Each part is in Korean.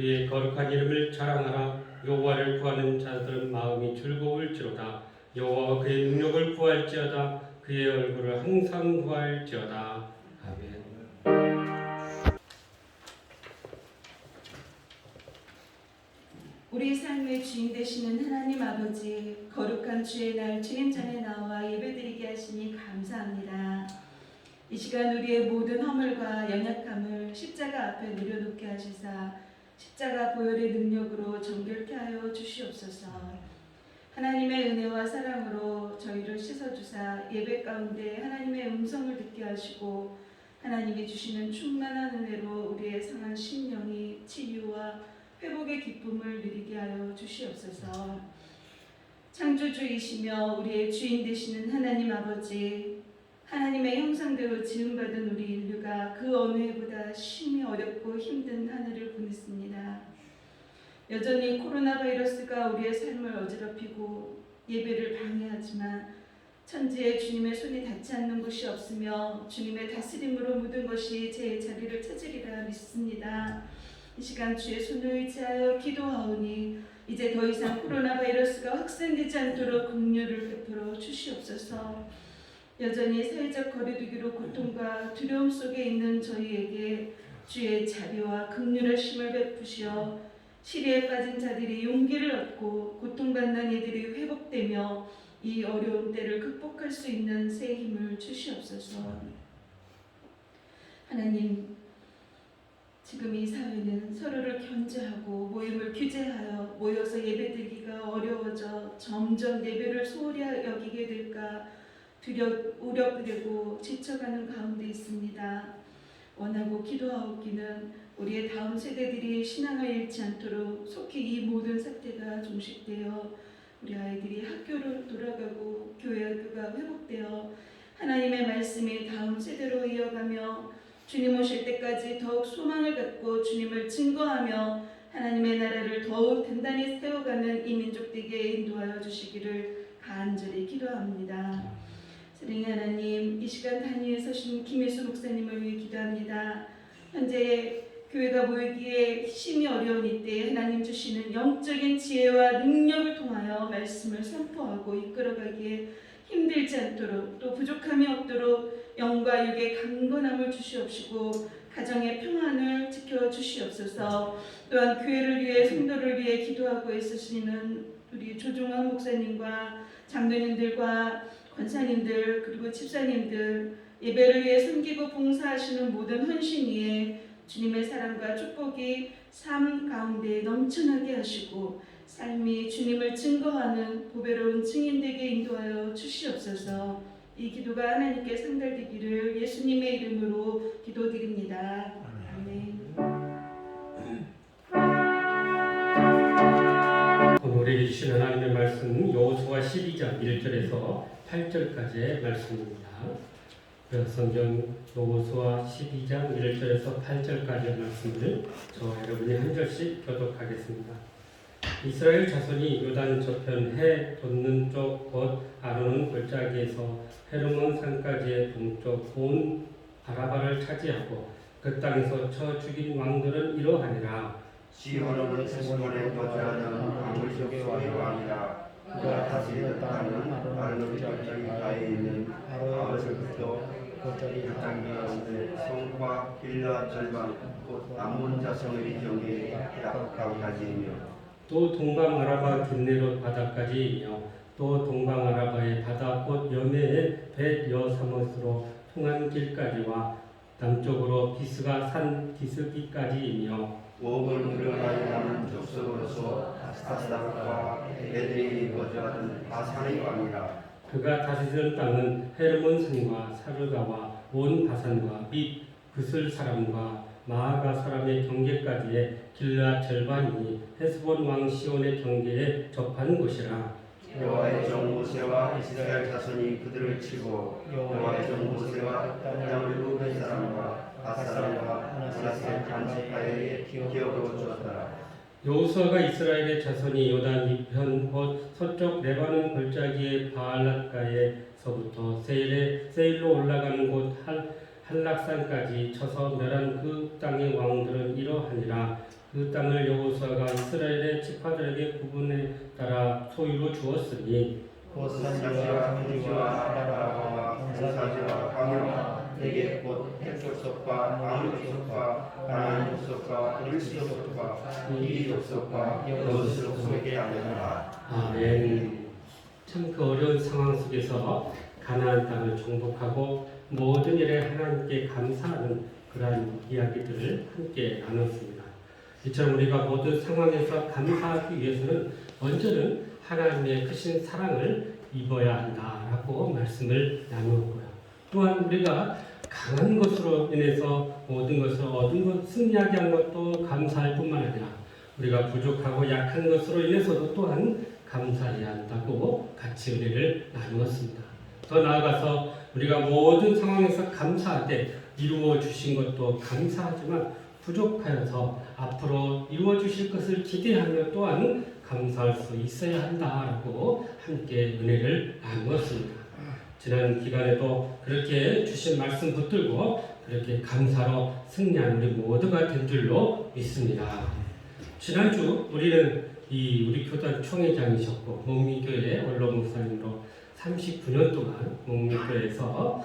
그의 거룩한 이름을 자랑하라. 여호와를 구하는 자들은 마음이 즐거울지로다. 여호와와 그의 능력을 구할지어다. 그의 얼굴을 항상 구할지어다. 아멘. 우리 삶의 주인 되시는 하나님 아버지, 거룩한 주의 날 주님 전에 나와 예배드리게 하시니 감사합니다. 이 시간 우리의 모든 허물과 연약함을 십자가 앞에 내려놓게 하시사 십자가 보혈의 능력으로 정결케 하여 주시옵소서. 하나님의 은혜와 사랑으로 저희를 씻어주사 예배 가운데 하나님의 음성을 듣게 하시고 하나님이 주시는 충만한 은혜로 우리의 상한 심령이 치유와 회복의 기쁨을 누리게 하여 주시옵소서. 창조주이시며 우리의 주인 되시는 하나님 아버지, 하나님의 형상대로 지음받은 우리 인류가 그 어느 해보다 심히 어렵고 힘든 한 해를 보냈습니다. 여전히 코로나 바이러스가 우리의 삶을 어지럽히고 예배를 방해하지만 천지에 주님의 손이 닿지 않는 곳이 없으며 주님의 다스림으로 모든 것이 제 자리를 찾으리라 믿습니다. 이 시간 주의 손을 의지하여 기도하오니 이제 더 이상 코로나 바이러스가 확산되지 않도록 긍휼을 베풀어 주시옵소서. 여전히 사회적 거리두기로 고통과 두려움 속에 있는 저희에게 주의 자비와 긍휼하심을 베푸시어 시리에 빠진 자들이 용기를 얻고 고통받는 이들이 회복되며 이 어려운 때를 극복할 수 있는 새 힘을 주시옵소서. 하나님, 지금 이 사회는 서로를 견제하고 모임을 규제하여 모여서 예배드리기가 어려워져 점점 예배를 소홀히 여기게 될까 우려되고 지쳐가는 가운데 있습니다. 원하고 기도하옵기는 우리의 다음 세대들이 신앙을 잃지 않도록 속히 이 모든 사태가 종식되어 우리 아이들이 학교로 돌아가고 교회 학교가 회복되어 하나님의 말씀이 다음 세대로 이어가며 주님 오실 때까지 더욱 소망을 갖고 주님을 증거하며 하나님의 나라를 더욱 단단히 세워가는 이 민족들에게 인도하여 주시기를 간절히 기도합니다. 사랑의 하나님, 이 시간 단위에 서신 김혜수 목사님을 위해 기도합니다. 현재 교회가 모이기에 심히 어려운 이때 하나님 주시는 영적인 지혜와 능력을 통하여 말씀을 선포하고 이끌어가기에 힘들지 않도록 또 부족함이 없도록 영과 육의 강건함을 주시옵시고 가정의 평안을 지켜주시옵소서. 또한 교회를 위해 성도를 위해 기도하고 있으시는 우리 조종환 목사님과 장로님들과 권사님들 그리고 집사님들 예배를 위해 섬기고 봉사하시는 모든 헌신 위에 주님의 사랑과 축복이 삶 가운데 넘쳐나게 하시고 삶이 주님을 증거하는 보배로운 증인되게 인도하여 주시옵소서. 이 기도가 하나님께 상달되기를 예수님의 이름으로 기도드립니다. 아멘. 오늘 주신 하나님의 말씀은 여호수아 12장 1절에서 8절까지의 말씀입니다. 성경 여호수아 12장 1절에서 8절까지의 말씀을 여러분이 한 절씩 교독하겠습니다. 이스라엘 자손이 요단 저편 해 돋는 쪽 곧 아르논 골짜기에서 헤르몬 산까지의 동쪽 온 아라바를 차지하고 그 땅에서 쳐 죽인 왕들은 이러하니라. 시온은 헤스본에 거주하는 아물족의 왕이라. 그가 다스리는 땅은 아르논 골짜기 가에 있는 아르논부터 골짜기 땅에 성과 길라 절반 곧 암몬 자손의 경계에 약까지이며 또 동방 아라바 긴네롯 바다까지이며 또 동방 아라바의 바다 곧 여매의 벳 여사못으로 통한 길까지와 남쪽으로 비스가 산 기스기까지이며 오분 그르가에 남은 족속으로서 아스타락과 애들이 거주하던 바산의 왕이라. 그가 다스리는 땅은 헤르몬 산과 사르가와 온 바산과 및 그슬 사람과 마아가 사람의 경계까지의 길라 절반이 헤스본 왕 시온의 경계에 접한 곳이라. 여호와의 종 모세와 이스라엘 자손이 그들을 치고 여호와의 종 모세와 땅을 루벤 사람과 갓 사람과 므낫세 반지파에 기업으로 주었더라. 여호수아가 이스라엘의 자손이 요단 이편 곧 서쪽 레바논 골짜기의 바알랏가에서부터 세일로 올라가는 곳 한락산까지 쳐서 멸한 그 땅의 왕들은 이러하니라. 그 땅을 여호수아가 이스라엘의 지파들에게 구분에 따라 소유로 주었으니 곧 산지와 평지와 아라바와 동사지와 광야 내게 곧 헷 족속과 아므 족속과 가나안 족속과 그리스 족속과 이 족속과 여호수 족속에게 알려주라. 아멘. 참 그 어려운 상황 속에서 가나안 땅을 정복하고 모든 일에 하나님께 감사하는 그러한 이야기들을 함께 나눴습니다. 이처럼 우리가 모든 상황에서 감사하기 위해서는 먼저는 하나님의 크신 사랑을 입어야 한다라고 말씀을 나누었고요. 또한 우리가 강한 것으로 인해서 모든 것을 얻은 것, 승리하게 한 것도 감사할 뿐만 아니라 우리가 부족하고 약한 것으로 인해서도 또한 감사해야 한다고 같이 은혜를 나누었습니다. 더 나아가서 우리가 모든 상황에서 감사하되 이루어 주신 것도 감사하지만 부족하여서 앞으로 이루어 주실 것을 기대하며 또한 감사할 수 있어야 한다라고 함께 은혜를 나누었습니다. 지난 기간에도 그렇게 주신 말씀 붙들고 그렇게 감사로 승리한 우리 모두가 된 줄로 믿습니다. 지난주 우리는 우리 교단 총회장이셨고 목미교회 원로 목사님으로 39년 동안 목미교회에서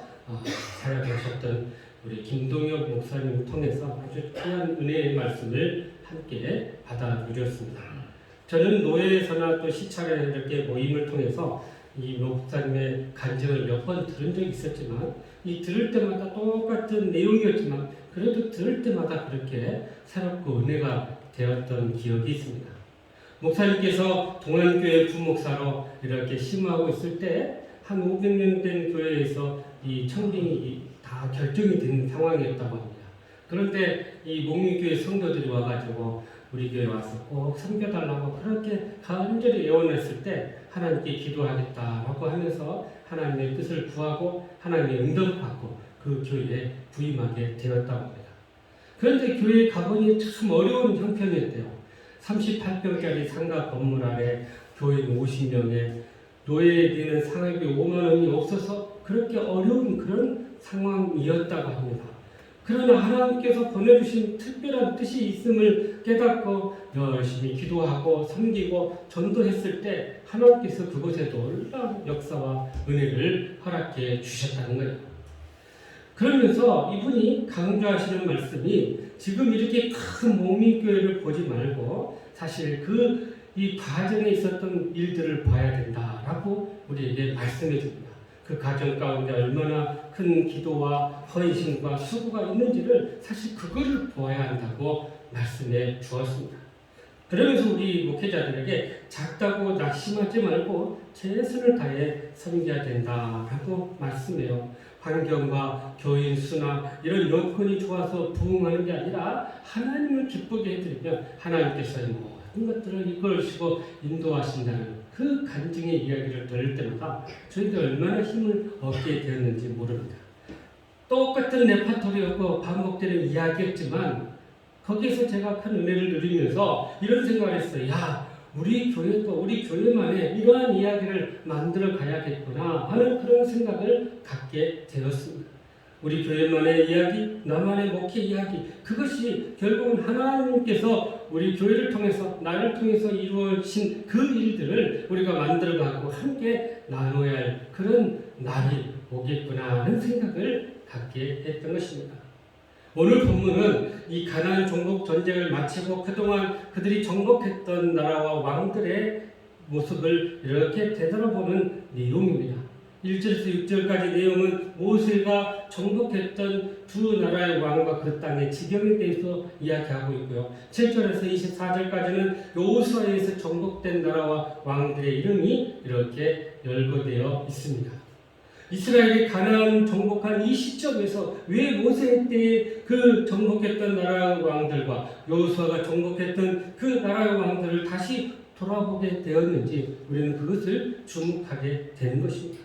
사역하셨던 우리 김동엽 목사님을 통해서 아주 귀한 은혜의 말씀을 함께 받아 누렸습니다. 저는 노예에서나 또 시찰에 이렇게 모임을 통해서 이 목사님의 간증을 몇 번 들은 적이 있었지만 이 들을 때마다 똑같은 내용이었지만 그래도 들을 때마다 그렇게 새롭고 은혜가 되었던 기억이 있습니다. 목사님께서 동안교회 부목사로 이렇게 심호하고 있을 때 한 500년 된 교회에서 이 청빙이 다 결정이 된 상황이었다고 합니다. 그런데 이 목미교회 성도들이 와가지고 우리 교회 와서 꼭 섬겨달라고 그렇게 간절히 애원했을 때 하나님께 기도하겠다라고 하면서 하나님의 뜻을 구하고 하나님의 응답받고 그 교회에 부임하게 되었다고 합니다. 그런데 교회에 가보니 참 어려운 형편이었대요. 38평짜리 상가 건물 안에 교인 50명에 노예에게는 상업이 5만 원이 없어서 그렇게 어려운 그런 상황이었다고 합니다. 그러나 하나님께서 보내주신 특별한 뜻이 있음을 깨닫고 열심히 기도하고 섬기고 전도했을 때 하나님께서 그곳에 놀라운 역사와 은혜를 허락해 주셨다는 거예요. 그러면서 이분이 강조하시는 말씀이 지금 이렇게 큰 목미교회를 보지 말고 사실 이 과정에 있었던 일들을 봐야 된다라고 우리에게 말씀해 줍니다. 그 과정 가운데 얼마나 큰 기도와 헌신과 수고가 있는지를 사실 그거를 보아야 한다고 말씀해 주었습니다. 그러면서 우리 목회자들에게 작다고 낙심하지 말고 최선을 다해 섬겨야 된다라고 말씀해요. 환경과 교인 수나 이런 여건이 좋아서 부흥하는 게 아니라 하나님을 기쁘게 해드리면 하나님께서 모든 것들을 이끌으시고 인도하신다는 그 간증의 이야기를 들을 때마다 저희들 얼마나 힘을 얻게 되었는지 모릅니다. 똑같은 레파토리였고 반복되는 이야기였지만 거기에서 제가 큰 은혜를 누리면서 이런 생각을 했어요. 야, 우리 교회도 우리 교회만의 이러한 이야기를 만들어 가야겠구나 하는 그런 생각을 갖게 되었습니다. 우리 교회만의 이야기, 나만의 목회 이야기, 그것이 결국은 하나님께서 우리 교회를 통해서 나를 통해서 이루어진 그 일들을 우리가 만들어가고 함께 나눠야 할 그런 날이 오겠구나 하는 생각을 갖게 했던 것입니다. 오늘 본문은 이 가나안 정복 전쟁을 마치고 그동안 그들이 정복했던 나라와 왕들의 모습을 이렇게 되돌아보는 내용입니다. 1절에서 6절까지 내용은 모세가 정복했던 두 나라의 왕과 그 땅의 지경에 대해서 이야기하고 있고요. 7절에서 24절까지는 여호수아에서 정복된 나라와 왕들의 이름이 이렇게 열거되어 있습니다. 이스라엘이 가나안 정복한 이 시점에서 왜 모세 때에 그 정복했던 나라의 왕들과 여호수아가 정복했던 그 나라의 왕들을 다시 돌아보게 되었는지 우리는 그것을 주목하게 되는 것입니다.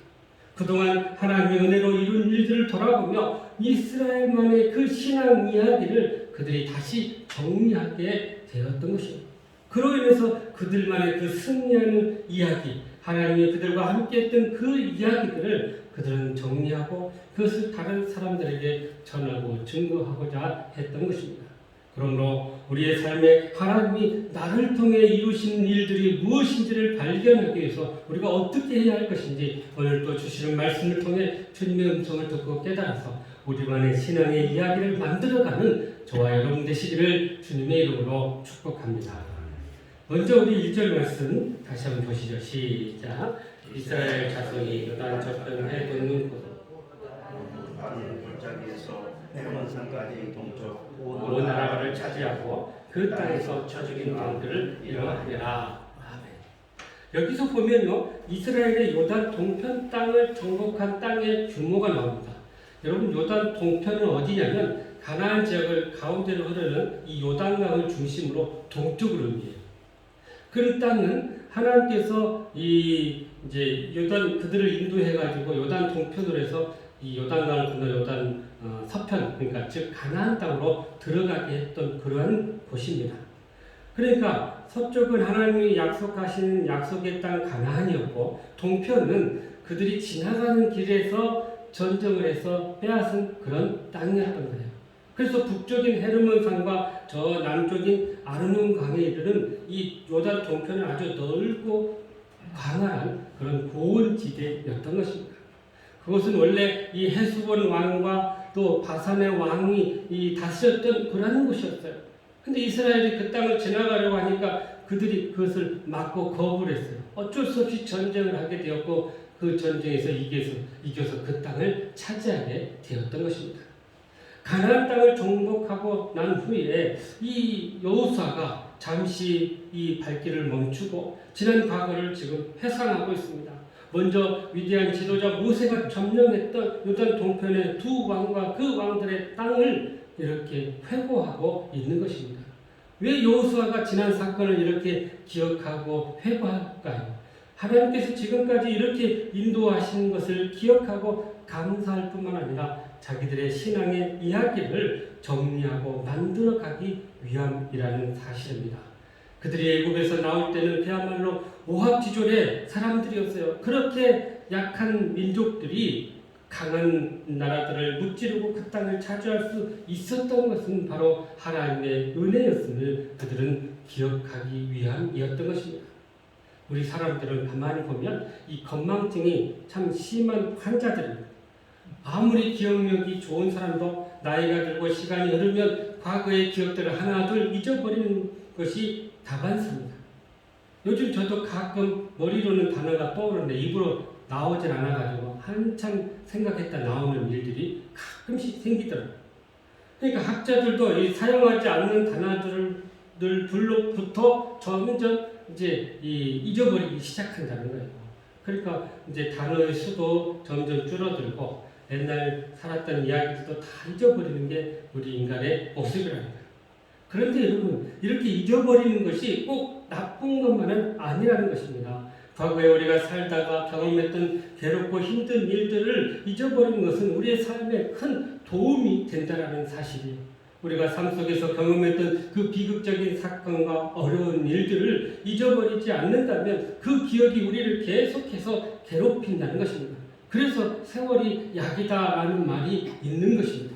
그동안 하나님의 은혜로 이룬 일들을 돌아보며 이스라엘만의 그 신앙 이야기를 그들이 다시 정리하게 되었던 것입니다. 그로 인해서 그들만의 그 승리하는 이야기, 하나님이 그들과 함께했던 그 이야기들을 그들은 정리하고 그것을 다른 사람들에게 전하고 증거하고자 했던 것입니다. 그러므로 우리의 삶에 하나님이 나를 통해 이루신 일들이 무엇인지를 발견하기 위해서 우리가 어떻게 해야 할 것인지 오늘 또 주시는 말씀을 통해 주님의 음성을 듣고 깨달아서 우리만의 신앙의 이야기를 만들어가는 저와 여러분 되시기를 주님의 이름으로 축복합니다. 먼저 우리 1절 말씀 다시 한번 보시죠. 시작. 이스라엘 자손이 요단 저편에 돋는 곳 골짜기에서 해먼산까지 동쪽 온 나라를 차지하고 그 땅에서 쳐죽인 왕들을 이루하리라. 아멘. 여기서 보면요, 이스라엘의 요단 동편 땅을 정복한 땅의 규모가 나옵니다. 여러분, 요단 동편은 어디냐면 가나안 지역을 가운데로 흐르는 이 요단강을 중심으로 동쪽으로 의미해요. 그 땅은 하나님께서 이제 요단 그들을 인도해가지고 요단 동편으로 해서 이 요단강을 건너 요단 서편, 그러니까 즉 가나안 땅으로 들어가게 했던 그러한 곳입니다. 그러니까 서쪽은 하나님이 약속하신 약속의 땅 가나안이었고 동편은 그들이 지나가는 길에서 전쟁을 해서 빼앗은 그런 땅이었던 거예요. 그래서 북쪽인 헤르몬산과 저 남쪽인 아르논 강에 이르는 이 요단 동편은 아주 넓고 광활한 그런 고원 지대였던 것입니다. 그것은 원래 이 헤스본 왕과 또 바산의 왕이 다스렸던 그러한 곳이었어요. 근데 이스라엘이 그 땅을 지나가려고 하니까 그들이 그것을 막고 거부를 했어요. 어쩔 수 없이 전쟁을 하게 되었고 그 전쟁에서 이겨서 그 땅을 차지하게 되었던 것입니다. 가나안 땅을 정복하고 난 후에 이 여호수아가 잠시 이 발길을 멈추고 지난 과거를 지금 회상하고 있습니다. 먼저 위대한 지도자 모세가 점령했던 요단 동편의 두 왕과 그 왕들의 땅을 이렇게 회고하고 있는 것입니다. 왜 여호수아가 지난 사건을 이렇게 기억하고 회고할까요? 하나님께서 지금까지 이렇게 인도하신 것을 기억하고 감사할 뿐만 아니라 자기들의 신앙의 이야기를 정리하고 만들어가기 위함이라는 사실입니다. 그들이 애굽에서 나올 때는 그야말로 오합지졸의 사람들이었어요. 그렇게 약한 민족들이 강한 나라들을 무찌르고 그 땅을 차지할 수 있었던 것은 바로 하나님의 은혜였음을 그들은 기억하기 위함이었던 것입니다. 우리 사람들은 가만히 보면 이 건망증이 참 심한 환자들입니다. 아무리 기억력이 좋은 사람도 나이가 들고 시간이 흐르면 과거의 기억들을 하나둘 잊어버리는 것이 다반사입니다. 요즘 저도 가끔 머리로는 단어가 떠오르는데 입으로 나오질 않아가지고 한참 생각했다 나오는 일들이 가끔씩 생기더라고요. 그러니까 학자들도 이 사용하지 않는 단어들로부터 점점 이제 잊어버리기 시작한다는 거예요. 그러니까 이제 단어의 수도 점점 줄어들고 옛날 살았던 이야기들도 다 잊어버리는 게 우리 인간의 모습이라는 거예요. 그런데 여러분, 이렇게 잊어버리는 것이 꼭 나쁜 것만은 아니라는 것입니다. 과거에 우리가 살다가 경험했던 괴롭고 힘든 일들을 잊어버리는 것은 우리의 삶에 큰 도움이 된다는 사실이에요. 우리가 삶 속에서 경험했던 그 비극적인 사건과 어려운 일들을 잊어버리지 않는다면 그 기억이 우리를 계속해서 괴롭힌다는 것입니다. 그래서 세월이 약이다라는 말이 있는 것입니다.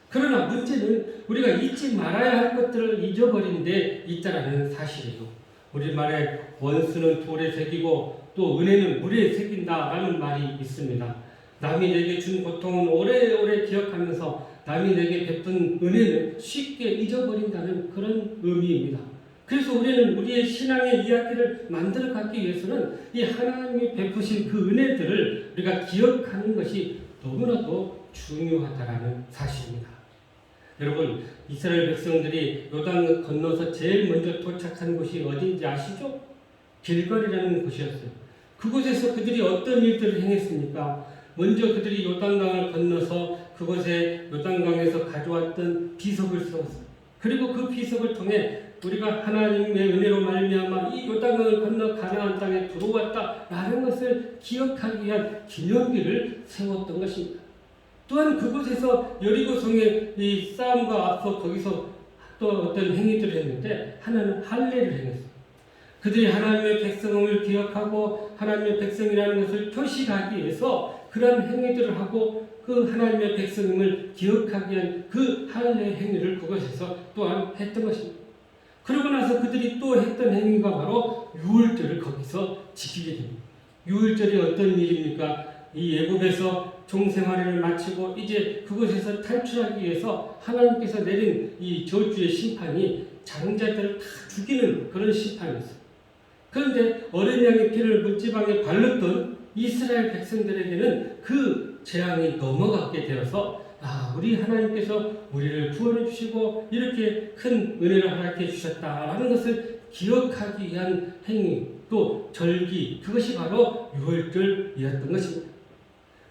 그러나 문제는 우리가 잊지 말아야 할 것들을 잊어버린 데 있다는 사실이에요. 우리말에 원수는 돌에 새기고 또 은혜는 물에 새긴다라는 말이 있습니다. 남이 내게 준 고통은 오래오래 기억하면서 남이 내게 베푼 은혜는 쉽게 잊어버린다는 그런 의미입니다. 그래서 우리는 우리의 신앙의 이야기를 만들어가기 위해서는 이 하나님이 베푸신 그 은혜들을 우리가 기억하는 것이 너무나도 중요하다는 사실입니다. 여러분, 이스라엘 백성들이 요단을 건너서 제일 먼저 도착한 곳이 어딘지 아시죠? 길갈이라는 곳이었어요. 그곳에서 그들이 어떤 일들을 행했습니까? 먼저 그들이 요단강을 건너서 그곳에 요단강에서 가져왔던 비석을 세웠어요. 그리고 그 비석을 통해 우리가 하나님의 은혜로 말미암아 이 요단강을 건너 가나안 땅에 들어왔다라는 것을 기억하기 위한 기념비를 세웠던 것입니다. 또한 그곳에서 여리고성의 이 싸움과 앞서 거기서 또 어떤 행위들을 했는데 하나는 할례를 행했어요. 그들이 하나님의 백성을 기억하고 하나님의 백성이라는 것을 표시하기 위해서 그런 행위들을 하고 그 하나님의 백성임을 기억하기 위한 그 할례 행위를 그곳에서 또한 했던 것입니다. 그러고 나서 그들이 또 했던 행위가 바로 유월절을 거기서 지키게 됩니다. 유월절이 어떤 일입니까? 이 애굽에서 종생활을 마치고 이제 그곳에서 탈출하기 위해서 하나님께서 내린 이 저주의 심판이 장자들을 다 죽이는 그런 심판이었어요. 그런데 어린 양의 피를 문지방에 발랐던 이스라엘 백성들에게는 그 재앙이 넘어가게 되어서 우리 하나님께서 우리를 구원해 주시고 이렇게 큰 은혜를 허락해 주셨다라는 것을 기억하기 위한 행위 또 절기, 그것이 바로 유월절이었던 것입니다.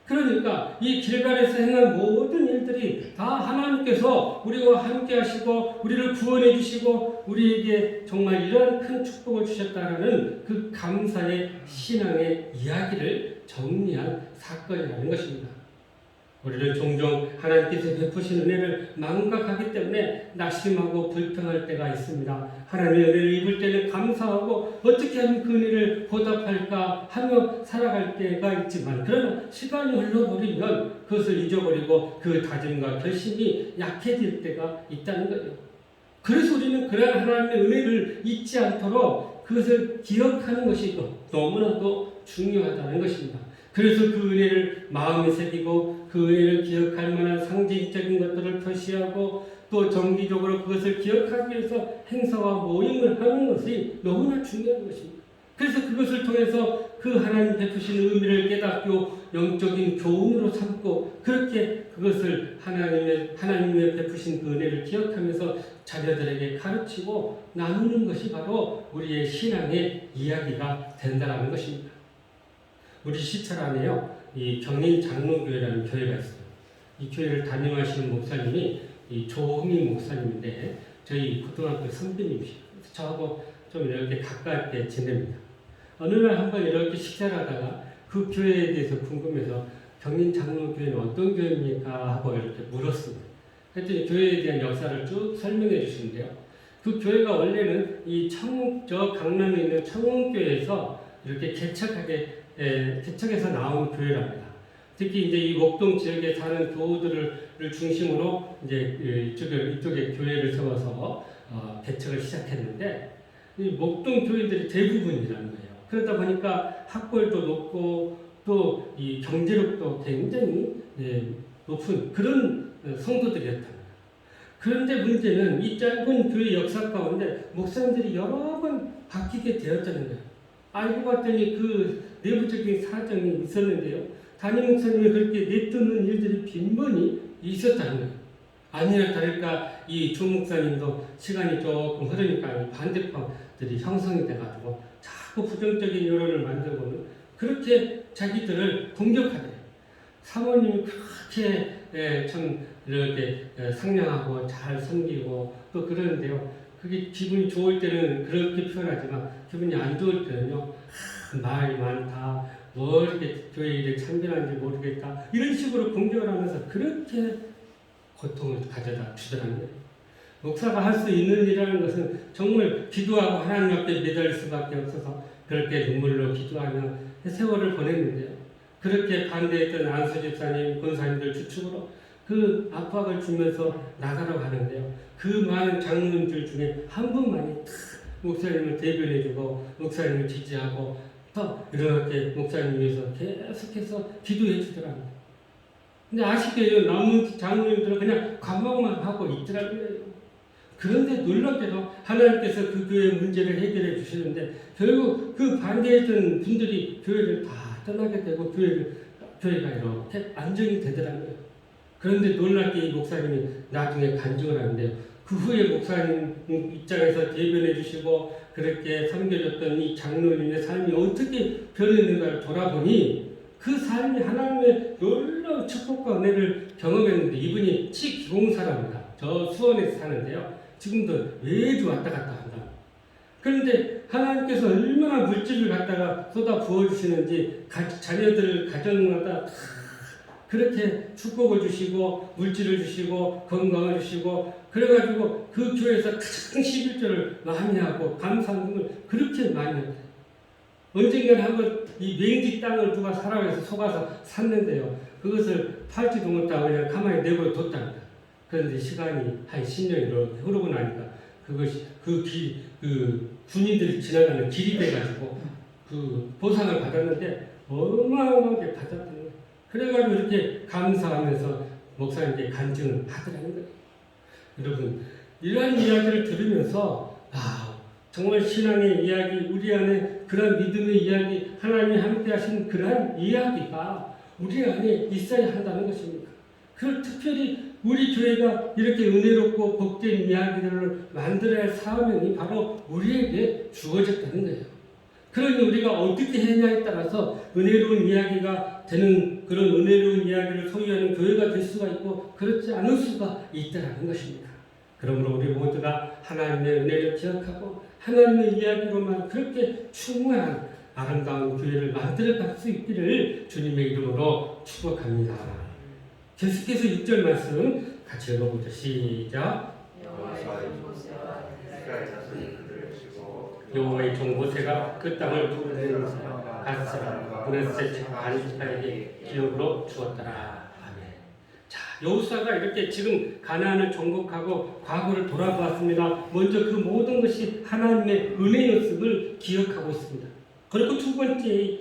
그러니까 이 길갈에서 행한 모든 일들이 다 하나님께서 우리와 함께 하시고 우리를 구원해 주시고 우리에게 정말 이러한 큰 축복을 주셨다는 그 감사의 신앙의 이야기를 정리한 사건이라는 것입니다. 우리는 종종 하나님께서 베푸신 은혜를 망각하기 때문에 낙심하고 불평할 때가 있습니다. 하나님의 은혜를 입을 때는 감사하고 어떻게 하면 그 은혜를 보답할까 하며 살아갈 때가 있지만 그러나 시간이 흘러버리면 그것을 잊어버리고 그 다짐과 결심이 약해질 때가 있다는 거예요. 그래서 우리는 그러한 하나님의 은혜를 잊지 않도록 그것을 기억하는 것이 너무나도 중요하다는 것입니다. 그래서 그 은혜를 마음에 새기고 그 은혜를 기억할 만한 상징적인 것들을 표시하고 또 정기적으로 그것을 기억하기 위해서 행사와 모임을 하는 것이 너무나 중요한 것입니다. 그래서 그것을 통해서 그 하나님 베푸신 의미를 깨닫고 영적인 교훈으로 삼고 그렇게 그것을 하나님의 베푸신 그 은혜를 기억하면서 자녀들에게 가르치고 나누는 것이 바로 우리의 신앙의 이야기가 된다는 것입니다. 우리 시찰 안에요, 이 경인 장로교회라는 교회가 있어요. 이 교회를 담임하시는 목사님이 이 조흥희 목사님인데 저희 고등학교 선배님이시죠. 저하고 좀 이렇게 가깝게 지냅니다. 어느 날 한번 이렇게 식사를 하다가 그 교회에 대해서 궁금해서 경인 장로교회는 어떤 교회입니까? 하고 이렇게 물었습니다. 그랬더니 교회에 대한 역사를 쭉 설명해 주시는데요. 그 교회가 원래는 이 저 강남에 있는 청운교회에서 이렇게 개척해서 나온 교회랍니다. 특히 이제 이 목동 지역에 사는 교우들을 중심으로 이제 이쪽에 교회를 세워서 개척을 시작했는데 이 목동 교인들이 대부분이라는 거예요. 그러다 보니까 학벌도 높고 또 이 경제력도 굉장히 높은 그런 성도들이었다는 거예요. 그런데 문제는 이 짧은 교회 역사 가운데 목사님들이 여러 번 바뀌게 되었다는 거예요. 알고 봤더니 그 내부적인 사정이 있었는데요. 담임 목사님이 그렇게 내쫓는 일들이 빈번히 있었다는 거예요. 아니나 다를까 이 조 목사님도 시간이 조금 흐르니까 반대파들이 형성이 돼가지고 자꾸 부정적인 여론을 만들고는 그렇게 자기들을 공격하더래요. 사모님이 그렇게 참 이렇게 상냥하고 잘 섬기고 또 그러는데요. 그게 기분이 좋을 때는 그렇게 표현하지만 기분이 안 좋을 때는요. 그 말이 많다. 뭐 이렇게 교회 일에 참견한지 모르겠다. 이런 식으로 공격을 하면서 그렇게 고통을 가져다 주더라는 거예요. 목사가 할 수 있는 일이라는 것은 정말 기도하고 하나님 앞에 매달릴 수밖에 없어서 그렇게 눈물로 기도하며 세월을 보냈는데요. 그렇게 반대했던 안수 집사님, 권사님들 추측으로 그 압박을 주면서 나가라고 하는데요. 그 많은 장로님들 중에 한 분만이 탁 목사님을 대변해주고 목사님을 지지하고 또 이렇게 목사님 위해서 계속해서 기도해 주더랍니다. 근데 아쉽게도 남은 장로님들은 그냥 관망만 하고 있더라고요. 그런데 놀랍게도 하나님께서 그 교회의 문제를 해결해 주시는데 결국 그 반대했던 분들이 교회를 다 떠나게 되고 교회가 이렇게 안정이 되더라고요. 그런데 놀랍게 이 목사님이 나중에 간증을 하는데요. 그 후에 목사님 입장에서 대변해 주시고 그렇게 섬겨줬던 이 장로님의 삶이 어떻게 변했는가를 돌아보니 그 삶이 하나님의 놀라운 축복과 은혜를 경험했는데 이분이 치기공사랍니다. 저 수원에서 사는데요. 지금도 매주 왔다 갔다 한다. 그런데 하나님께서 얼마나 물질을 갖다가 쏟아 부어주시는지 자녀들 가정마다 그렇게 축복을 주시고 물질을 주시고 건강을 주시고 그래가지고 그 교회에서 가장 11조를 많이 하고 감사함을 그렇게 많이 했어요. 언젠가는 한번 이 맹지 땅을 누가 사라고 해서 속아서 샀는데요. 그것을 팔지도 못하고 그냥 가만히 내버려 뒀답니다. 그런데 시간이 한 10년이 흐르고 나니까 그것이 그 군인들이 지나가는 길이 돼가지고 그 보상을 받았는데 어마어마하게 받았던 거예요. 그래가지고 이렇게 감사하면서 목사님께 간증을 하더라는 거예요. 여러분, 이러한 이야기를 들으면서 정말 신앙의 이야기, 우리 안에 그런 믿음의 이야기, 하나님이 함께 하신 그러한 이야기가 우리 안에 있어야 한다는 것입니다. 그걸 특별히 우리 교회가 이렇게 은혜롭고 복된 이야기들을 만들어야 할 사명이 바로 우리에게 주어졌다는 거예요. 그러니 우리가 어떻게 했냐에 따라서 은혜로운 이야기가 되는 그런 은혜로운 이야기를 소유하는 교회가 될 수가 있고 그렇지 않을 수가 있다는 것입니다. 그러므로 우리 모두가 하나님의 은혜를 기억하고 하나님의 이야기로만 그렇게 충만한 아름다운 교회를 만들어갈 수 있기를 주님의 이름으로 축복합니다. 계속해서 6절 말씀 같이 읽어보죠. 시작. 여호와의 종 모세가 그 땅을 누르면서 갓사람 브레셋 바리스파에게 기업으로 주었더라. 아멘. 자, 여호수아가 이렇게 지금 가나안을 정복하고 과거를 돌아보았습니다. 먼저 그 모든 것이 하나님의 은혜였음을 기억하고 있습니다. 그리고 두 번째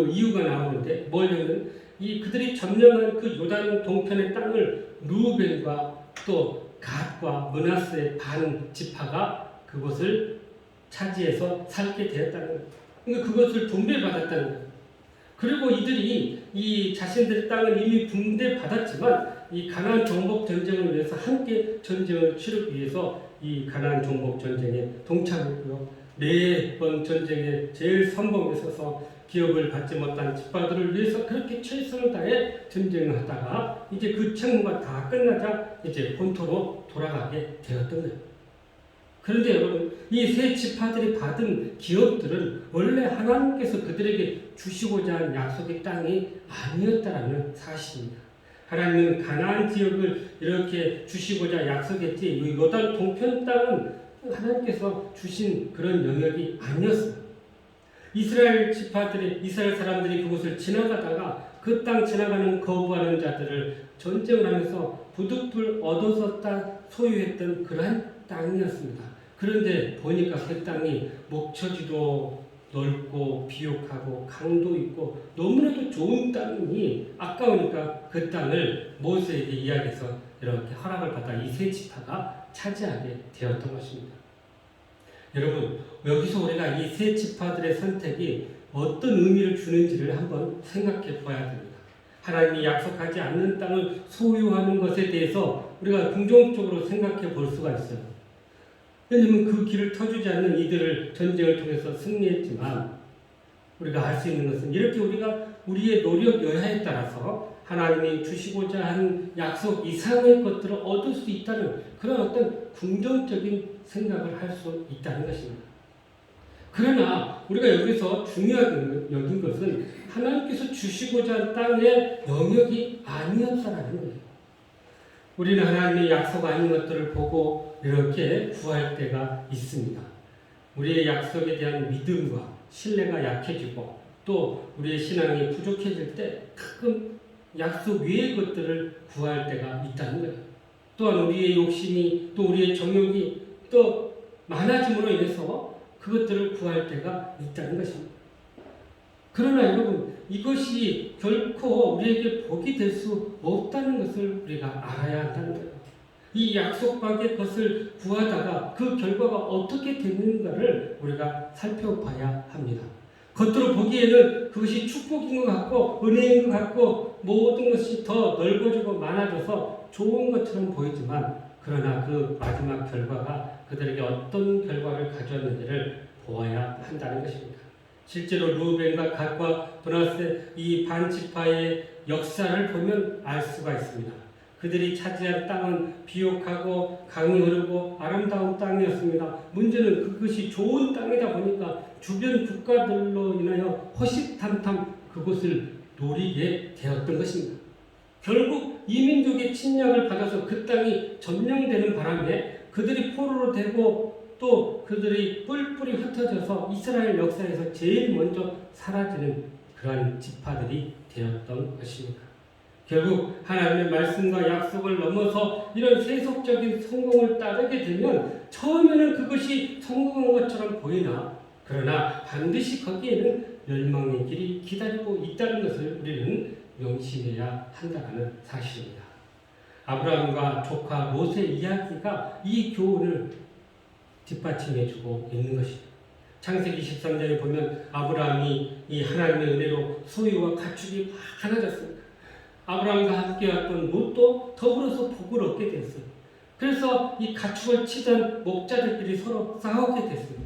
이유가 나오는데 뭐냐면 그들이 점령한 그 요단 동편의 땅을 루벤과 또 갓과 므낫세의 반 지파가 그곳을 차지해서 살게 되었다는 거예요. 그러니까 그것을 분배받았다는 거예요. 그리고 이들이 이 자신들의 땅을 이미 분배받았지만 이 가나안 정복 전쟁을 위해서 함께 전쟁을 치르기 위해서 이 가나안 정복 전쟁에 동참했고요. 매번 전쟁에 제일 선봉에 서서 기업을 받지 못한 집파들을 위해서 그렇게 최선을 다해 전쟁을 하다가 이제 그 책무가 다 끝나자 이제 본토로 돌아가게 되었던 거예요. 그런데 여러분, 이 세 지파들이 받은 기업들은 원래 하나님께서 그들에게 주시고자 한 약속의 땅이 아니었다라는 사실입니다. 하나님은 가나안 지역을 이렇게 주시고자 약속했지 이 요단 동편 땅은 하나님께서 주신 그런 영역이 아니었습니다. 이스라엘 사람들이 그곳을 지나가다가 그 땅 지나가는 거부하는 자들을 전쟁을 하면서 부득불 얻어서 소유했던 그러한 땅이었습니다. 그런데 보니까 그 땅이 목초지도 넓고 비옥하고 강도 있고 너무나도 좋은 땅이 아까우니까 그 땅을 모세에게 이야기해서 이렇게 허락을 받아 이 세 지파가 차지하게 되었던 것입니다. 여러분, 여기서 우리가 이 세 지파들의 선택이 어떤 의미를 주는지를 한번 생각해 봐야 됩니다. 하나님이 약속하지 않는 땅을 소유하는 것에 대해서 우리가 긍정적으로 생각해 볼 수가 있어요. 왜냐하면 그 길을 터주지 않는 이들을 전쟁을 통해서 승리했지만 우리가 알 수 있는 것은 이렇게 우리가 우리의 노력 여하에 따라서 하나님이 주시고자 하는 약속 이상의 것들을 얻을 수 있다는 그런 어떤 긍정적인 생각을 할 수 있다는 것입니다. 그러나 우리가 여기서 중요하게 여긴 것은 하나님께서 주시고자 한 땅의 영역이 아니었다라는 거예요. 우리는 하나님의 약속 아닌 것들을 보고 이렇게 구할 때가 있습니다. 우리의 약속에 대한 믿음과 신뢰가 약해지고 또 우리의 신앙이 부족해질 때 가끔 약속 외의 것들을 구할 때가 있다는 거예요. 또한 우리의 욕심이 또 우리의 정욕이 또 많아짐으로 인해서 그것들을 구할 때가 있다는 것입니다. 그러나 여러분, 이것이 결코 우리에게 복이 될 수 없다는 것을 우리가 알아야 한다는 거예요. 이 약속 밖의 것을 구하다가 그 결과가 어떻게 되는가를 우리가 살펴봐야 합니다. 겉으로 보기에는 그것이 축복인 것 같고 은혜인 것 같고 모든 것이 더 넓어지고 많아져서 좋은 것처럼 보이지만 그러나 그 마지막 결과가 그들에게 어떤 결과를 가져왔는지를 보아야 한다는 것입니다. 실제로 루벤과 갓과 므낫세 이 반지파의 역사를 보면 알 수가 있습니다. 그들이 차지한 땅은 비옥하고 강이 흐르고 아름다운 땅이었습니다. 문제는 그것이 좋은 땅이다 보니까 주변 국가들로 인하여 호시탐탐 그곳을 노리게 되었던 것입니다. 결국 이민족의 침략을 받아서 그 땅이 점령되는 바람에 그들이 포로로 되고 또 그들이 뿔뿔이 흩어져서 이스라엘 역사에서 제일 먼저 사라지는 그러한 지파들이 되었던 것입니다. 결국 하나님의 말씀과 약속을 넘어서 이런 세속적인 성공을 따르게 되면 처음에는 그것이 성공한 것처럼 보이나 그러나 반드시 거기에는 멸망의 길이 기다리고 있다는 것을 우리는 명심해야 한다는 사실입니다. 아브라함과 조카 롯의 이야기가 이 교훈을 뒷받침해주고 있는 것입니다. 창세기 13장에 보면 아브라함이 이 하나님의 은혜로 소유와 가축이 많아졌습니다. 아브라함과 함께했던 롯도 더불어서 복을 얻게 됐어요. 그래서 이 가축을 치던 목자들끼리 서로 싸우게 됐습니다.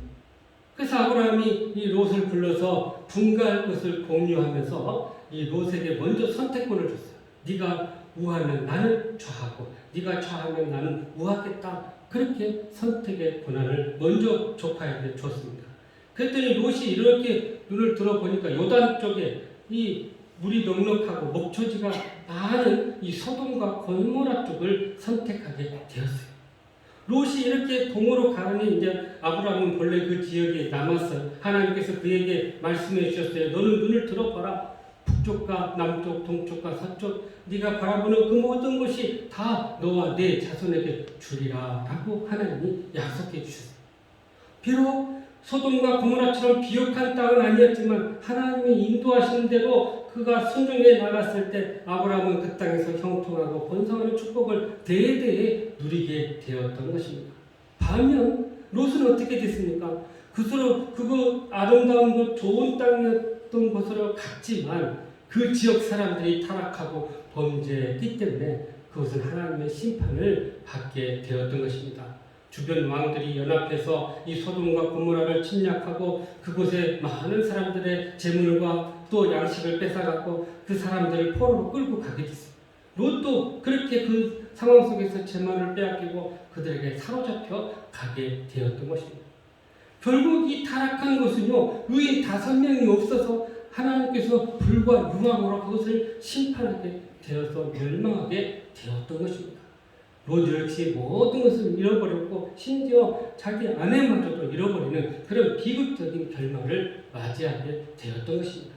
그래서 아브라함이 이 롯을 불러서 분가할 것을 공유하면서 이 롯에게 먼저 선택권을 줬어요. 네가 우하면 나는 좌하고 네가 좌하면 나는 우하겠다. 그렇게 선택의 권한을 먼저 조카에게 줬습니다. 그랬더니 롯이 이렇게 눈을 들어보니까 요단 쪽에 이 물이 넉넉하고 목초지가 많은 이 소돔과 고모라 쪽을 선택하게 되었어요. 롯이 이렇게 동으로 가니 이제 아브라함은 본래 그 지역에 남았어요. 하나님께서 그에게 말씀해 주셨어요. 너는 눈을 들어봐라. 북쪽과 남쪽, 동쪽과 서쪽 네가 바라보는 그 모든 것이 다 너와 내 자손에게 주리라 라고 하나님이 약속해 주셨어요. 비록 소돔과 고모라처럼 비옥한 땅은 아니었지만 하나님이 인도하시는 대로 그가 순종해 나갔을 때 아브라함은 그 땅에서 형통하고 번성하는 축복을 대대에 누리게 되었던 것입니다. 반면 롯은 어떻게 됐습니까? 그거 아름다운 것 좋은 땅이었던 것으로 갔지만 그 지역 사람들이 타락하고 범죄했기 때문에 그것은 하나님의 심판을 받게 되었던 것입니다. 주변 왕들이 연합해서 이 소돔과 고모라를 침략하고 그곳에 많은 사람들의 재물과 또 양식을 뺏어갔고 그 사람들을 포로로 끌고 가게 됐습니다. 롯도 그렇게 그 상황 속에서 재물을 빼앗기고 그들에게 사로잡혀 가게 되었던 것입니다. 결국 이 타락한 것은요, 의인 5명이 없어서 하나님께서 불과 유황으로 그것을 심판하게 되어서 멸망하게 되었던 것입니다. 롯 역시 모든 것을 잃어버렸고 심지어 자기 아내마저도 잃어버리는 그런 비극적인 결말을 맞이하게 되었던 것입니다.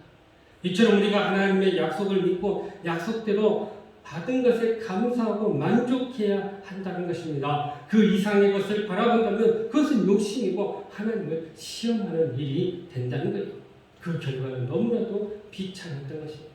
이처럼 우리가 하나님의 약속을 믿고 약속대로 받은 것에 감사하고 만족해야 한다는 것입니다. 그 이상의 것을 바라본다면 그것은 욕심이고 하나님을 시험하는 일이 된다는 거예요. 그 결과는 너무나도 비참했던 것입니다.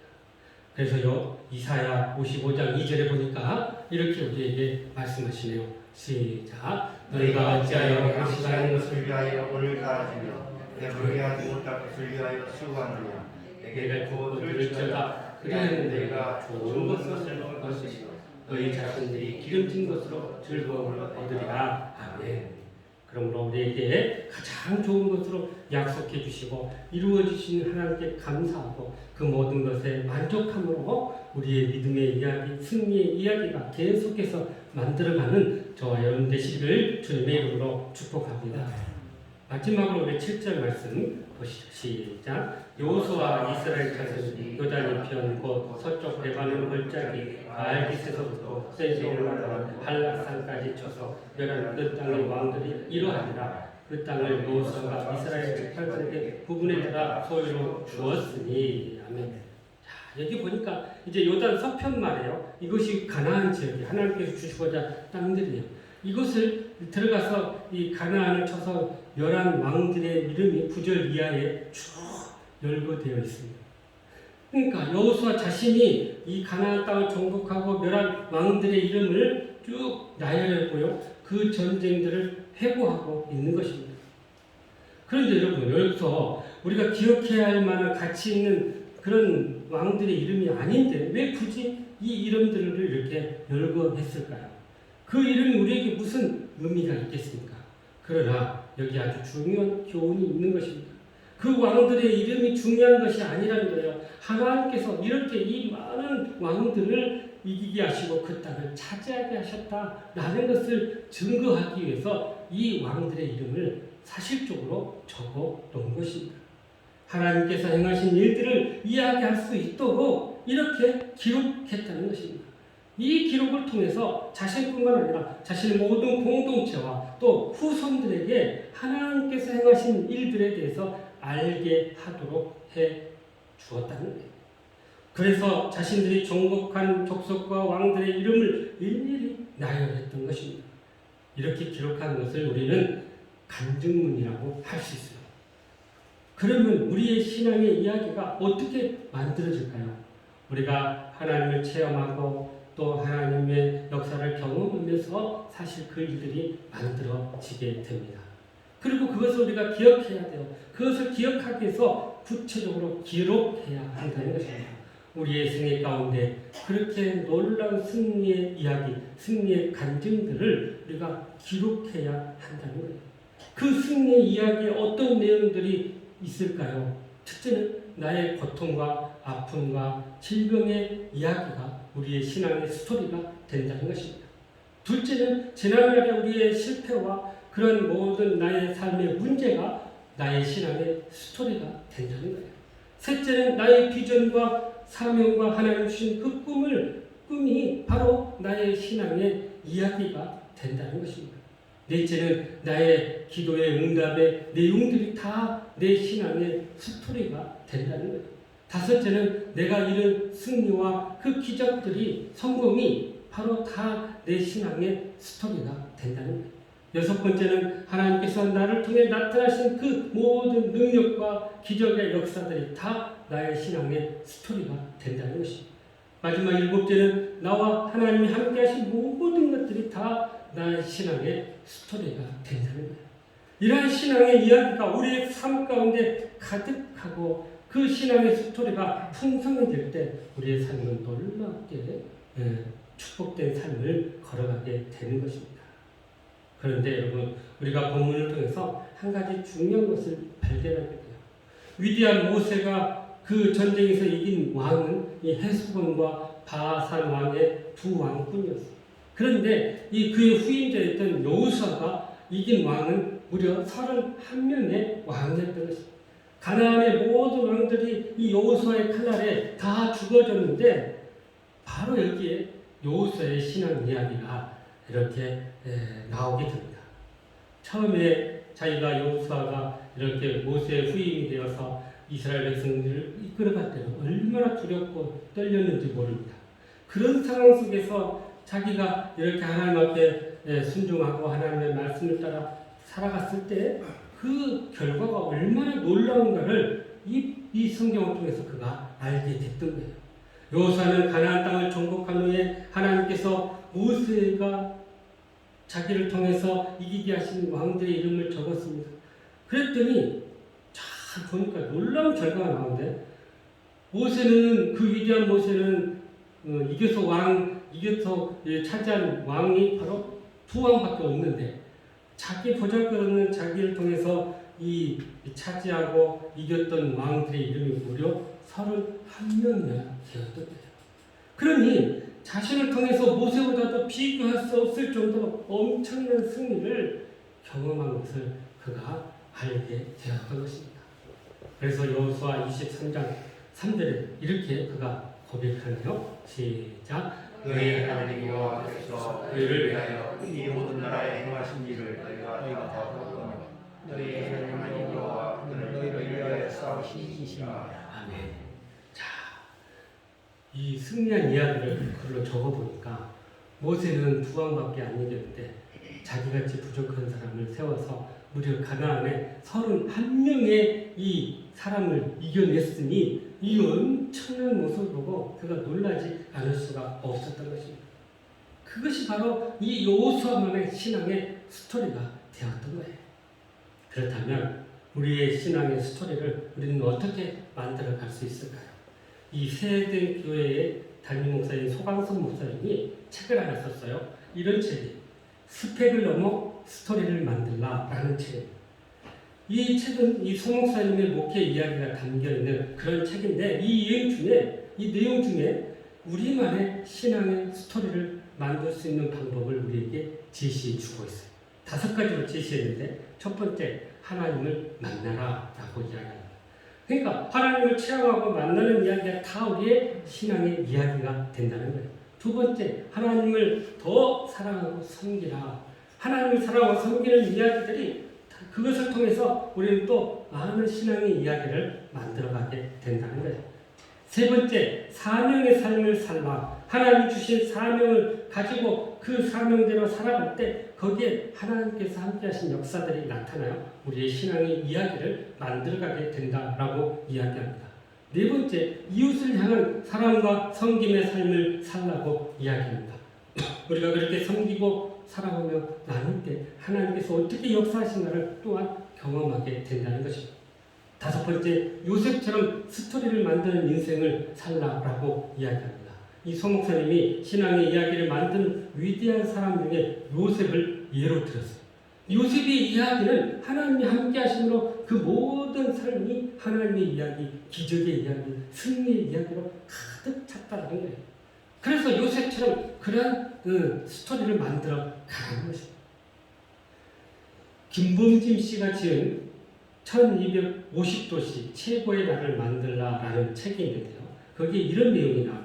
그래서요, 이사야 55장 2절에 보니까 이렇게 우리에게 말씀하시네요. 시작. 너희가 어찌하여 당신의 것을 위하여 오늘 가지며 내게 하지 못할 것을 위하여 수고하느냐. 내게 곧 들을지어다. 그리하면 내가 좋은 것을 얻을 것이요 너희 자신들이 기름진 것으로 즐거움을 얻으리라. 아멘. 그러므로 우리에게 가장 좋은 것으로 약속해 주시고 이루어 주신 하나님께 감사하고 그 모든 것에 만족함으로 우리의 믿음의 이야기, 승리의 이야기가 계속해서 만들어가는 저와 여러분 되시기를 주님의 이름으로 축복합니다. 마지막으로 우리 7절 말씀 보시죠. 시작. 여호수아 이스라엘 자손이 요단 이편 곧 서쪽 레바논 골짜기 바알기스에서부터 세지를 한락산까지 쳐서 멸한 그 땅의 왕들이 이러하니라. 그 땅을 여호수아가 이스라엘 백성에게 구분에 따라 소유로 주었으니. 아멘. 자, 여기 보니까 이제 요단 서편 말이에요. 이것이 가나안 지역이 하나님께서 주시고자 땅들이에요. 이곳을 들어가서 이 가나안을 쳐서 멸한 왕들의 이름이 9절 이하에 쭉 열거되어 있습니다. 그러니까 여호수아 자신이 이 가나안 땅을 정복하고 멸한 왕들의 이름을 쭉 나열했고요. 그 전쟁들을 회고하고 있는 것입니다. 그런데 여러분, 여기서 우리가 기억해야 할 만한 가치 있는 그런 왕들의 이름이 아닌데 왜 굳이 이 이름들을 이렇게 열거했을까요? 그 이름이 우리에게 무슨 의미가 있겠습니까? 그러나 여기 아주 중요한 교훈이 있는 것입니다. 그 왕들의 이름이 중요한 것이 아니라는 거예요. 하나님께서 이렇게 이 많은 왕들을 이기게 하시고 그 땅을 차지하게 하셨다라는 것을 증거하기 위해서 이 왕들의 이름을 사실적으로 적어 놓은 것입니다. 하나님께서 행하신 일들을 이야기할 수 있도록 이렇게 기록했다는 것입니다. 이 기록을 통해서 자신뿐만 아니라 자신의 모든 공동체와 또 후손들에게 하나님께서 행하신 일들에 대해서 알게 하도록 해 주었다는 거예요. 그래서 자신들이 정복한 족속과 왕들의 이름을 일일이 나열했던 것입니다. 이렇게 기록한 것을 우리는 간증문이라고 할 수 있어요. 그러면 우리의 신앙의 이야기가 어떻게 만들어질까요? 우리가 하나님을 체험하고 또 하나님의 역사를 경험하면서 사실 그 일들이 만들어지게 됩니다. 그리고 그것을 우리가 기억해야 돼요. 그것을 기억하기 위해서 구체적으로 기록해야 한다는 것입니다. 우리의 생애 가운데 그렇게 놀라운 승리의 이야기, 승리의 간증들을 우리가 기록해야 한다는 거예요. 그 승리의 이야기에 어떤 내용들이 있을까요? 첫째는 나의 고통과 아픔과 질병의 이야기가 우리의 신앙의 스토리가 된다는 것입니다. 둘째는 지난날의 우리의 실패와 그런 모든 나의 삶의 문제가 나의 신앙의 스토리가 된다는 거예요. 셋째는 나의 비전과 사명과 하나님 주신 그 꿈이 바로 나의 신앙의 이야기가 된다는 것입니다. 넷째는 나의 기도의 응답의 내용들이 다 내 신앙의 스토리가 된다는 거예요. 다섯째는 내가 이룬 승리와 그 기적들이 성공이 바로 다 내 신앙의 스토리가 된다는 거예요. 여섯 번째는 하나님께서 나를 통해 나타나신 그 모든 능력과 기적의 역사들이 다 나의 신앙의 스토리가 된다는 것입니다. 마지막 일곱째는 나와 하나님이 함께 하신 모든 것들이 다 나의 신앙의 스토리가 된다는 거예요. 이러한 신앙의 이야기가 우리의 삶 가운데 가득하고 그 신앙의 스토리가 풍성해질 때 우리의 삶은 놀랍게 축복된 삶을 걸어가게 되는 것입니다. 그런데 여러분, 우리가 본문을 통해서 한 가지 중요한 것을 발견하게 돼요. 위대한 모세가 그 전쟁에서 이긴 왕은 이 헤스본과 바산 왕의 두 왕뿐이었어요. 그런데 이 그의 후임자였던 여호수아가 이긴 왕은 무려 31명의 왕이었던 것입니다. 가나안의 모든 왕들이 이 여호수아의 칼날에 다 죽어졌는데 바로 여기에 여호수아의 신앙 이야기가 이렇게 나오게 됩니다. 처음에 자기가 여호수아가 이렇게 모세의 후임이 되어서 이스라엘 백성들을 이끌어갈 때는 얼마나 두렵고 떨렸는지 모릅니다. 그런 상황 속에서 자기가 이렇게 하나님 앞에 순종하고 하나님의 말씀을 따라 살아갔을 때 그 결과가 얼마나 놀라운가를 이 성경을 통해서 그가 알게 됐던 거예요. 여호수아는 가나안 땅을 정복한 후에 하나님께서 모세가 자기를 통해서 이기게 하신 왕들의 이름을 적었습니다. 그랬더니 잘 보니까 놀라운 결과가 나오는데 모세는 그 위대한 모세는 이겨서 차지한 왕이 바로 두 왕밖에 없는데 자기 보잘것없는 자기를 통해서 이 차지하고 이겼던 왕들의 이름이 무려 31명이나 되었던 거예요. 그러니 자신을 통해서 모세보다도 비교할 수 없을 정도로 엄청난 승리를 경험한 것을 그가 알게 되었던 것입니다. 그래서 여호수아 23장 3절에 이렇게 그가 고백하네요. 시작. 너희 하나님 여호와께서 너희를 위하여 이 모든 나라에 행하신 일을 너희가 다 보았거니와 너희 하나님 여호와 그는 너희를 위하여 싸우시니라. 아멘. 자, 이 승리한 이야기를 글로 적어보니까 모세는 두 왕밖에 안 이겼는데 자기같이 부족한 사람을 세워서 무려 가나안에 31명의 이 사람을 이겨냈으니 이 엄청난 모습을 보고 그가 놀라지 않을 수가 없었던 것입니다. 그것이 바로 이 여호수아만의 신앙의 스토리가 되었던 거예요. 그렇다면 우리의 신앙의 스토리를 우리는 어떻게 만들어 갈 수 있을까요? 이 세대 교회의 담임 목사인 소강선 목사님이 책을 하나 썼어요. 이런 책이 스펙을 넘어 스토리를 만들라라는 책입니다. 이 책은 이 소 목사님의 목회 이야기가 담겨 있는 그런 책인데 이 내용 중에 우리만의 신앙의 스토리를 만들 수 있는 방법을 우리에게 제시해 주고 있어요. 5가지로 제시했는데 첫 번째, 하나님을 만나라라고 이야기합니다. 그러니까 하나님을 체험하고 만나는 이야기가 다 우리의 신앙의 이야기가 된다는 거예요. 두 번째, 하나님을 더 사랑하고 섬기라. 하나님을 사랑하고 섬기는 이야기들이 그것을 통해서 우리는 또 많은 신앙의 이야기를 만들어가게 된다는 거예요. 세 번째, 사명의 삶을 살라. 하나님 주신 사명을 가지고 그 사명대로 살아갈 때 거기에 하나님께서 함께 하신 역사들이 나타나요. 우리의 신앙의 이야기를 만들어가게 된다라고 이야기합니다. 네 번째, 이웃을 향한 사랑과 섬김의 삶을 살라고 이야기합니다. 우리가 그렇게 섬기고 사랑하며 나눌 때 하나님께서 어떻게 역사하신가를 또한 경험하게 된다는 것입니다. 5번째, 요셉처럼 스토리를 만드는 인생을 살라라고 이야기합니다. 이 소 목사님이 신앙의 이야기를 만드는 위대한 사람 중에 요셉을 예로 들었어요. 요셉의 이야기는 하나님이 함께 하심으로 그 모든 삶이 하나님의 이야기, 기적의 이야기, 승리의 이야기로 가득 찼다는 거예요. 그래서 요셉처럼 그러한 스토리를 만들어 가는 것입니다. 김범진 씨가 지은 1250도시 최고의 나를 만들라라는 책이 있는데요. 거기에 이런 내용이 나옵니다.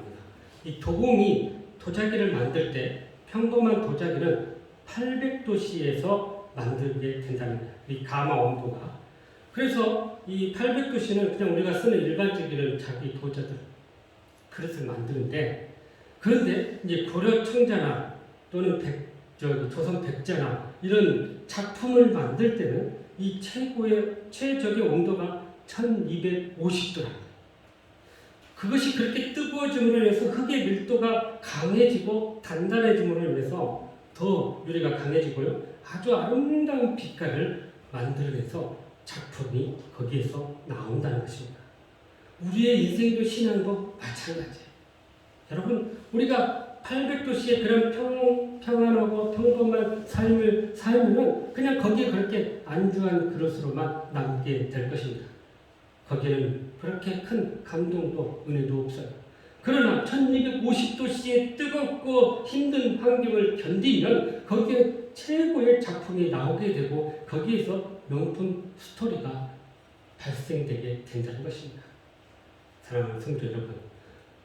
이 도공이 도자기를 만들 때 평범한 도자기는 800도씨에서 만들게 된다는 거예요. 이 가마 온도가. 그래서 이 800도씨는 그냥 우리가 쓰는 일반적인 자기 도자들 그릇을 만드는데, 그런데 이제 고려 청자나 또는 조선 백자나 이런 작품을 만들 때는 이 최적의 온도가 1250도랍니다. 그것이 그렇게 뜨거워짐으로 인해서 흙의 밀도가 강해지고 단단해짐으로 인해서 더 유리가 강해지고요. 아주 아름다운 빛깔을 만들어내서 작품이 거기에서 나온다는 것입니다. 우리의 인생도 신앙도 마찬가지예요. 여러분, 우리가 800도씨의 그런 평안하고 평범한 삶을 살면은 그냥 거기에 그렇게 안주한 그릇으로만 남게 될 것입니다. 거기에는 그렇게 큰 감동도 은혜도 없어요. 그러나 1250도씨의 뜨겁고 힘든 환경을 견디면 거기에 최고의 작품이 나오게 되고 거기에서 명품 스토리가 발생되게 된다는 것입니다. 사랑하는 성도 여러분,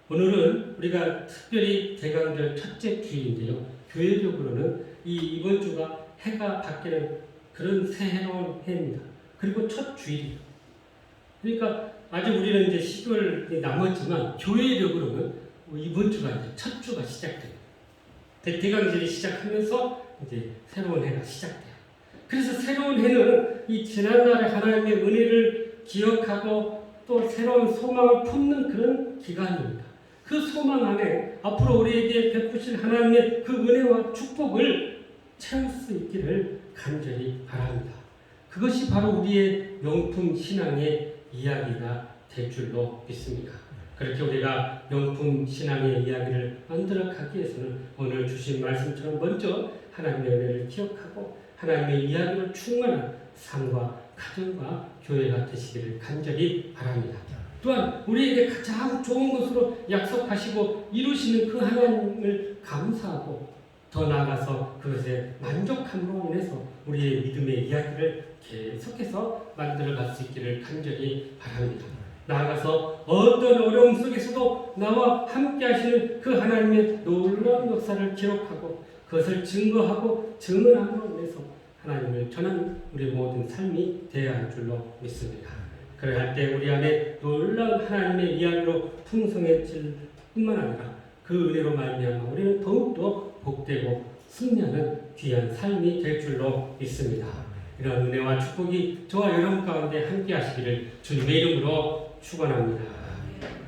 오늘은 우리가 특별히 대강절 첫째 주일인데요. 교회적으로는 이번 주가 해가 바뀌는 그런 새해로운 해입니다. 그리고 첫 주일이에요. 그러니까 아직 우리는 이제 10월이 남았지만 교회적으로는 이번 주가 이제 첫 주가 시작돼요. 대강절이 시작하면서 이제 새로운 해가 시작돼요. 그래서 새로운 해는 이 지난날의 하나님의 은혜를 기억하고 또 새로운 소망을 품는 그런 기간입니다. 그 소망 안에 앞으로 우리에게 베푸실 하나님의 그 은혜와 축복을 채울 수 있기를 간절히 바랍니다. 그것이 바로 우리의 명품 신앙의 이야기가 될 줄로 믿습니다. 그렇게 우리가 명품 신앙의 이야기를 만들어 가기 위해서는 오늘 주신 말씀처럼 먼저 하나님의 은혜를 기억하고 하나님의 이야기로 충만한 삶과 가정과 교회가 되시기를 간절히 바랍니다. 또한 우리에게 가장 좋은 것으로 약속하시고 이루시는 그 하나님을 감사하고 더 나아가서 그것에 만족함으로 인해서 우리의 믿음의 이야기를 계속해서 만들어갈 수 있기를 간절히 바랍니다. 나아가서 어떤 어려움 속에서도 나와 함께 하시는 그 하나님의 놀라운 역사를 기록하고 그것을 증거하고 증언함으로 인해서 하나님을 전하는 우리 모든 삶이 되어야 할 줄로 믿습니다. 그래 할 때 우리 안에 놀라운 하나님의 이야기로 풍성해질 뿐만 아니라 그 은혜로 말미암아 우리는 더욱더 복되고 승리하는 귀한 삶이 될 줄로 믿습니다. 이런 은혜와 축복이 저와 여러분 가운데 함께 하시기를 주님의 이름으로 축원합니다.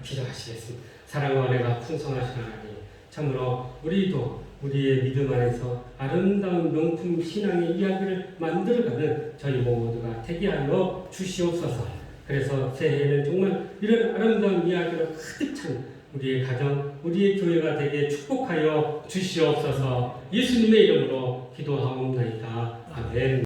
기도하시겠습니다. 사랑과 은혜가 풍성하신 하나님, 참으로 우리도 우리의 믿음 안에서 아름다운 명품 신앙의 이야기를 만들어가는 저희 모두가 되게 하여 주시옵소서. 그래서 새해에는 정말 이런 아름다운 이야기로 가득 찬 우리의 가정, 우리의 교회가 되게 축복하여 주시옵소서. 예수님의 이름으로 기도하옵나이다. 아멘.